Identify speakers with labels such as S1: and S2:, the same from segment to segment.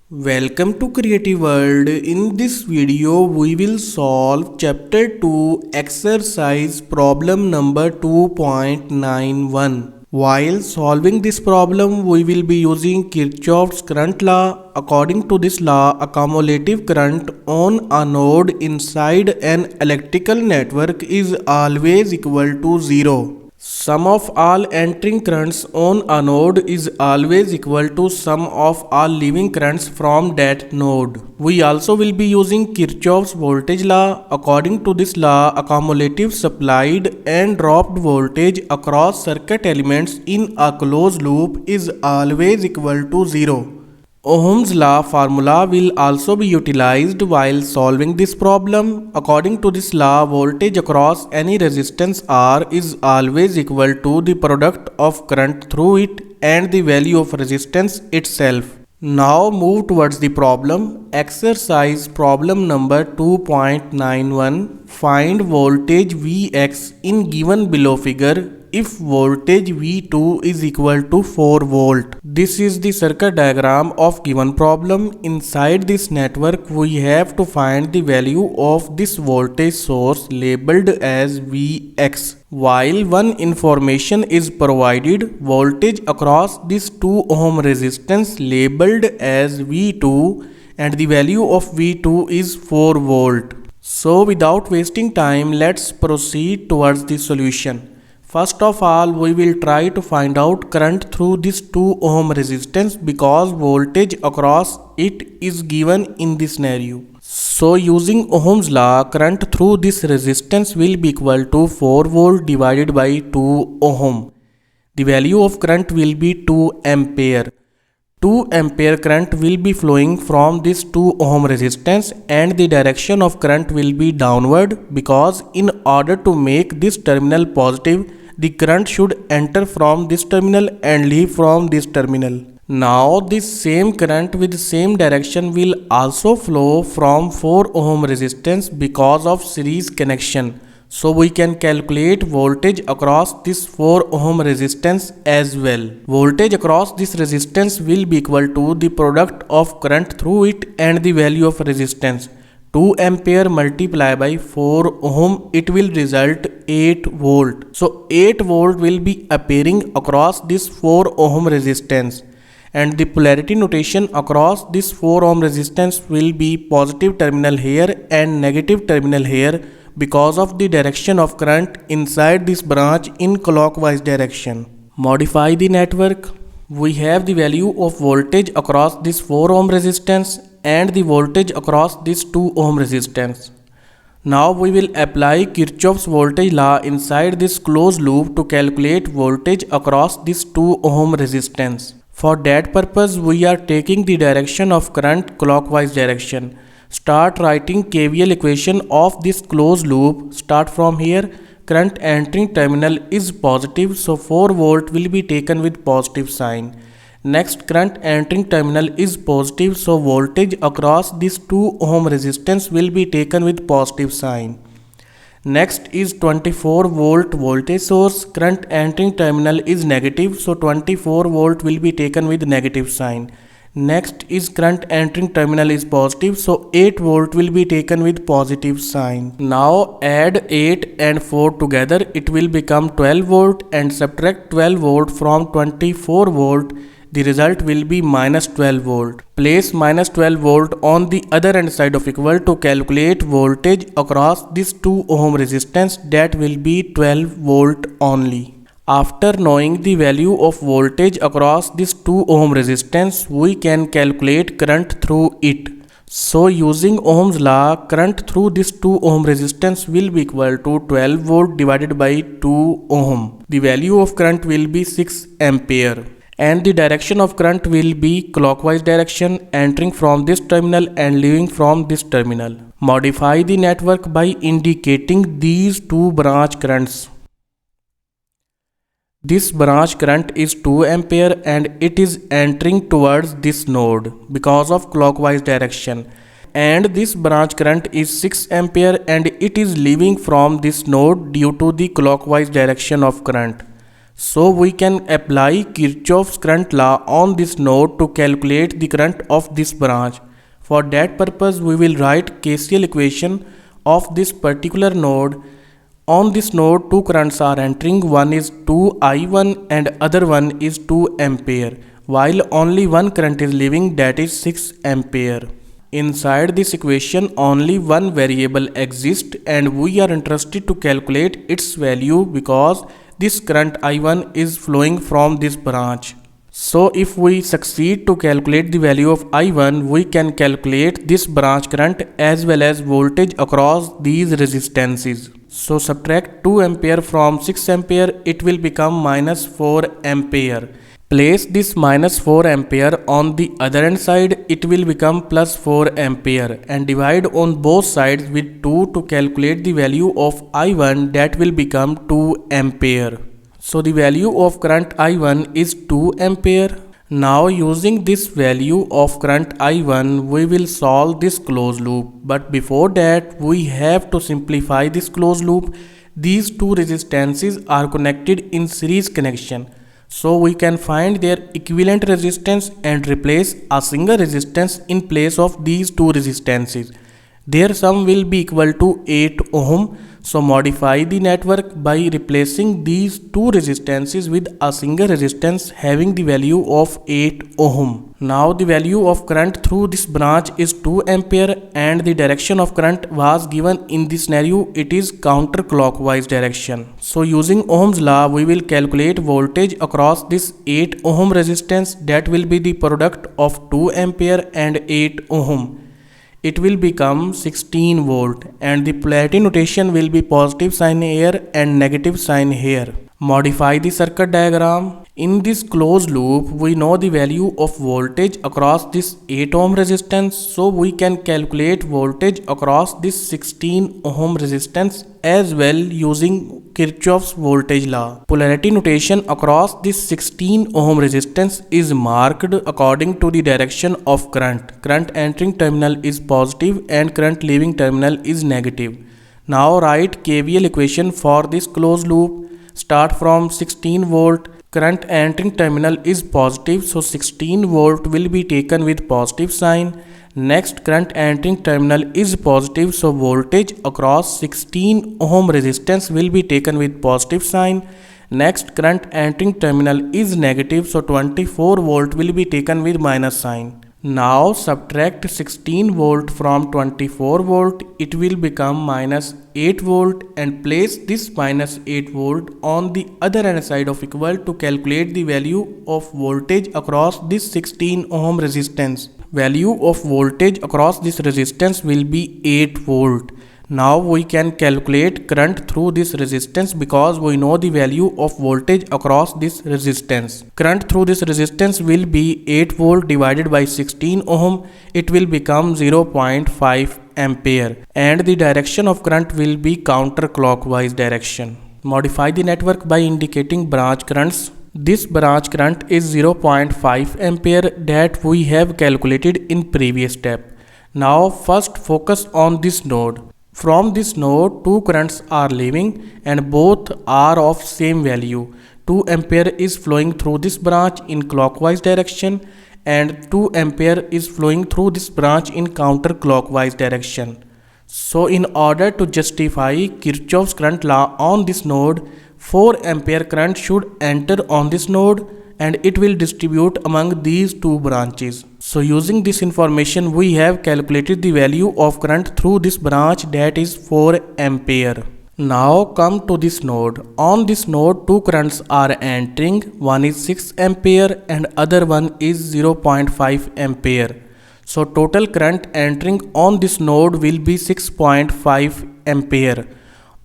S1: Welcome to Creative World. In this video, we will solve Chapter 2 exercise problem number 2.91. While solving this problem, we will be using Kirchoff's current law. According to this law, a cumulative current on a node inside an electrical network is always equal to 0. Sum of all entering currents on a node is always equal to sum of all leaving currents from that node. We also will be using Kirchoff's voltage law. According to this law, a cumulative supplied and dropped voltage across circuit elements in a closed loop is always equal to 0. Ohm's law formula will also be utilized while solving this problem. According to this law, voltage across any resistance R is always equal to the product of current through it and the value of resistance itself. Now move towards the problem. Exercise problem number 2.91. Find voltage Vx in given below figure if voltage V2 is equal to 4 volt. This is the circuit diagram of given problem. Inside this network, we have to find the value of this voltage source labeled as Vx. While one information is provided, voltage across this 2 ohm resistance labeled as V2 and the value of V2 is 4 volt. So without wasting time, let's proceed towards the solution. First of all, we will try to find out current through this 2 ohm resistance because voltage across it is given in this scenario. So using Ohm's law, current through this resistance will be equal to 4 volt divided by 2 ohm. The value of current will be 2 ampere. 2 ampere current will be flowing from this 2 ohm resistance and the direction of current will be downward because in order to make this terminal positive, the current should enter from this terminal and leave from this terminal. Now this same current with same direction will also flow from 4 ohm resistance because of series connection. So we can calculate voltage across this 4 ohm resistance as well. Voltage across this resistance will be equal to the product of current through it and the value of resistance. 2 ampere multiplied by 4 ohm, it will result 8 volt. So 8 volt will be appearing across this 4 ohm resistance. And the polarity notation across this 4 ohm resistance will be positive terminal here and negative terminal here because of the direction of current inside this branch in clockwise direction. Modify the network. We have the value of voltage across this 4 ohm resistance and the voltage across this 2 ohm resistance. Now we will apply Kirchoff's voltage law inside this closed loop to calculate voltage across this 2 ohm resistance. For that purpose, we are taking the direction of current clockwise direction. Start writing KVL equation of this closed loop. Start from here. Current entering terminal is positive, so 4 volt will be taken with positive sign. Next, current entering terminal is positive, so voltage across this 2 ohm resistance will be taken with positive sign. Next is 24 volt voltage source. Current entering terminal is negative, so 24 volt will be taken with negative sign. Next is current entering terminal is positive, so 8 volt will be taken with positive sign. Now add 8 and 4 together, it will become 12 volt and subtract 12 volt from 24 volt. The result will be minus 12 volt. Place minus 12 volt on the other hand side of equal to calculate voltage across this 2 ohm resistance, that will be 12 volt only. After knowing the value of voltage across this 2 ohm resistance, we can calculate current through it. So using Ohm's law, current through this 2 ohm resistance will be equal to 12 volt divided by 2 ohm. The value of current will be 6 ampere. And the direction of current will be clockwise direction, entering from this terminal and leaving from this terminal. Modify the network by indicating these 2 branch currents. This branch current is 2 ampere and it is entering towards this node because of clockwise direction. And this branch current is 6 ampere and it is leaving from this node due to the clockwise direction of current. So we can apply Kirchoff's current law on this node to calculate the current of this branch. For that purpose, we will write KCL equation of this particular node. On this node, two currents are entering. One is 2I1 and other one is 2 ampere, while only one current is leaving, that is 6 ampere. Inside this equation, only one variable exists and we are interested to calculate its value because this current I1 is flowing from this branch. So if we succeed to calculate the value of I1, we can calculate this branch current as well as voltage across these resistances. So subtract 2 ampere from 6 ampere, it will become minus 4 ampere. Place this minus 4 ampere on the other hand side, it will become plus 4 ampere, and divide on both sides with 2 to calculate the value of I1, that will become 2 ampere. So the value of current I1 is 2 ampere. Now using this value of current I1, we will solve this closed loop. But before that, we have to simplify this closed loop. These two resistances are connected in series connection. So we can find their equivalent resistance and replace a single resistance in place of these two resistances. Their sum will be equal to 8 ohm. So modify the network by replacing these two resistances with a single resistance having the value of 8 ohm. Now the value of current through this branch is 2 ampere and the direction of current was given in this scenario, it is counterclockwise direction. So using Ohm's law, we will calculate voltage across this 8 ohm resistance, that will be the product of 2 ampere and 8 ohm. It will become 16 volt and the polarity notation will be positive sign here and negative sign here. Modify the circuit diagram. In this closed loop, we know the value of voltage across this 8 ohm resistance, so we can calculate voltage across this 16 ohm resistance as well using Kirchoff's voltage law. Polarity notation across this 16 ohm resistance is marked according to the direction of current. Current entering terminal is positive and current leaving terminal is negative. Now write KVL equation for this closed loop. Start from 16 volt. Current entering terminal is positive, so 16 volt will be taken with positive sign. Next, current entering terminal is positive, so voltage across 16 ohm resistance will be taken with positive sign. Next, current entering terminal is negative, so 24 volt will be taken with minus sign. Now subtract 16 volt from 24 volt, it will become minus 8 volt, and place this minus 8 volt on the other hand side of equal to calculate the value of voltage across this 16 ohm resistance. Value of voltage across this resistance will be 8 volt. Now we can calculate current through this resistance because we know the value of voltage across this resistance. Current through this resistance will be 8 volt divided by 16 ohm. It will become 0.5 ampere and the direction of current will be counterclockwise direction. Modify the network by indicating branch currents. This branch current is 0.5 ampere that we have calculated in previous step. Now first focus on this node. From this node, two currents are leaving and both are of same value. 2 ampere is flowing through this branch in clockwise direction and 2 ampere is flowing through this branch in counterclockwise direction. So in order to justify Kirchoff's current law on this node, 4 ampere current should enter on this node and it will distribute among these two branches. So using this information, we have calculated the value of current through this branch, that is 4 ampere. Now come to this node. On this node, two currents are entering. One is 6 ampere and other one is 0.5 ampere. So total current entering on this node will be 6.5 ampere.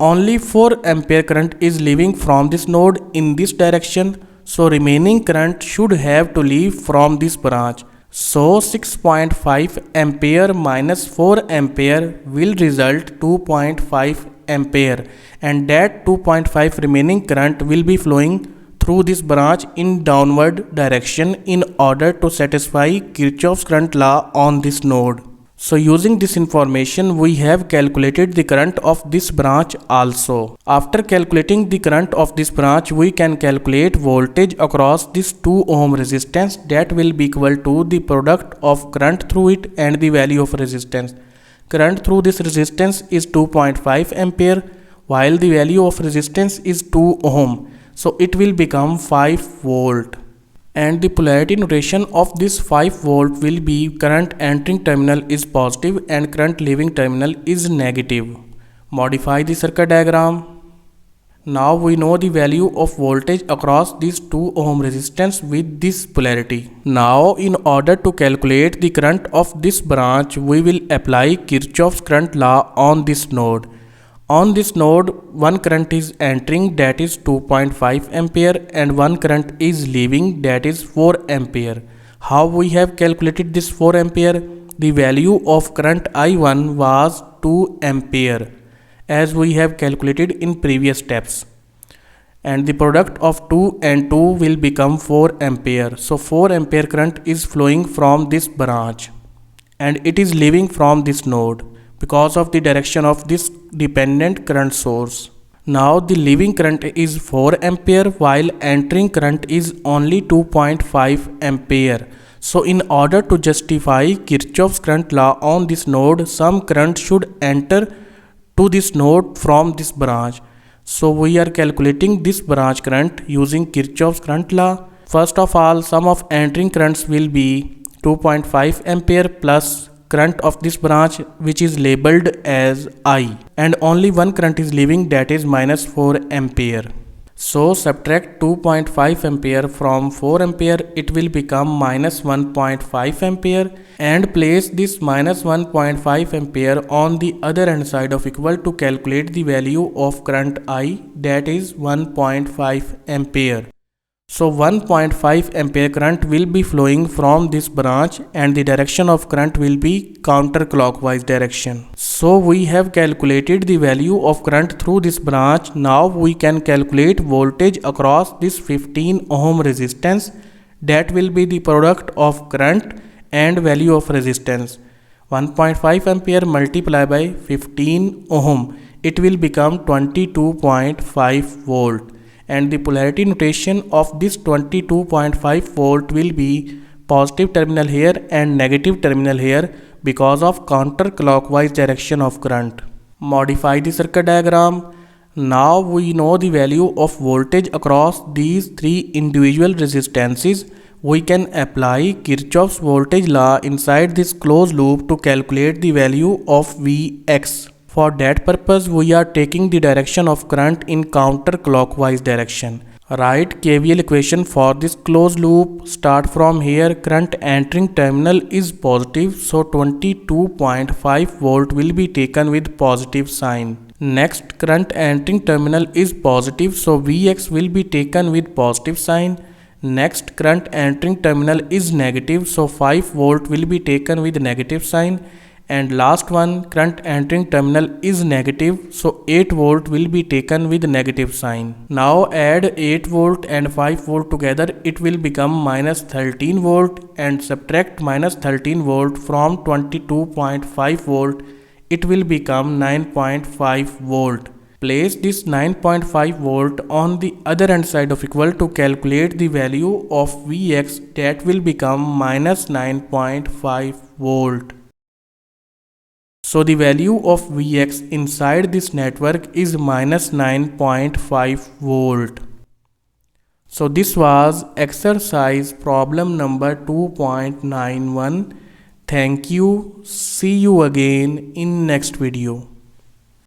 S1: Only 4 ampere current is leaving from this node in this direction. So remaining current should have to leave from this branch. So 6.5 ampere minus 4 ampere will result 2.5 ampere, and that 2.5 remaining current will be flowing through this branch in downward direction in order to satisfy Kirchoff's current law on this node. So using this information, we have calculated the current of this branch also. After calculating the current of this branch, we can calculate voltage across this 2 ohm resistance, that will be equal to the product of current through it and the value of resistance. Current through this resistance is 2.5 ampere, while the value of resistance is 2 ohm. So it will become 5 volt. And the polarity notation of this 5 volt will be current entering terminal is positive and current leaving terminal is negative. Modify the circuit diagram. Now we know the value of voltage across this 2 ohm resistance with this polarity. Now in order to calculate the current of this branch, we will apply Kirchoff's current law on this node. On this node, one current is entering, that is 2.5 ampere, and one current is leaving, that is 4 ampere. How we have calculated this 4 ampere? The value of current I1 was 2 ampere, as we have calculated in previous steps. And the product of 2 and 2 will become 4 ampere. So 4 ampere current is flowing from this branch and it is leaving from this node because of the direction of this dependent current source. Now the leaving current is 4 ampere while entering current is only 2.5 ampere. So in order to justify Kirchoff's current law on this node, some current should enter to this node from this branch. So we are calculating this branch current using Kirchoff's current law. First of all, sum of entering currents will be 2.5 ampere plus current of this branch, which is labeled as I, and only one current is leaving, that is minus 4 ampere. So subtract 2.5 ampere from 4 ampere, it will become minus 1.5 ampere, and place this minus 1.5 ampere on the other hand side of equal to calculate the value of current I, that is 1.5 ampere. So 1.5 ampere current will be flowing from this branch and the direction of current will be counterclockwise direction. So we have calculated the value of current through this branch. Now we can calculate voltage across this 15 ohm resistance, that will be the product of current and value of resistance. 1.5 ampere multiplied by 15 ohm, it will become 22.5 volt. And the polarity notation of this 22.5 volt will be positive terminal here and negative terminal here because of counterclockwise direction of current. Modify the circuit diagram. Now we know the value of voltage across these three individual resistances. We can apply Kirchoff's voltage law inside this closed loop to calculate the value of Vx. For that purpose, we are taking the direction of current in counterclockwise direction. Write KVL equation for this closed loop. Start from here. Current entering terminal is positive, so 22.5 volt will be taken with positive sign. Next, current entering terminal is positive, so Vx will be taken with positive sign. Next, current entering terminal is negative, so 5 volt will be taken with negative sign. And last one, current entering terminal is negative, so 8 volt will be taken with negative sign. Now add 8 volt and 5 volt together, it will become minus 13 volt, and subtract minus 13 volt from 22.5 volt, it will become 9.5 volt. Place this 9.5 volt on the other hand side of equal to calculate the value of Vx, that will become minus 9.5 volt. So the value of Vx inside this network is minus 9.5 volt. So this was exercise problem number 2.91. Thank you. See you again in next video.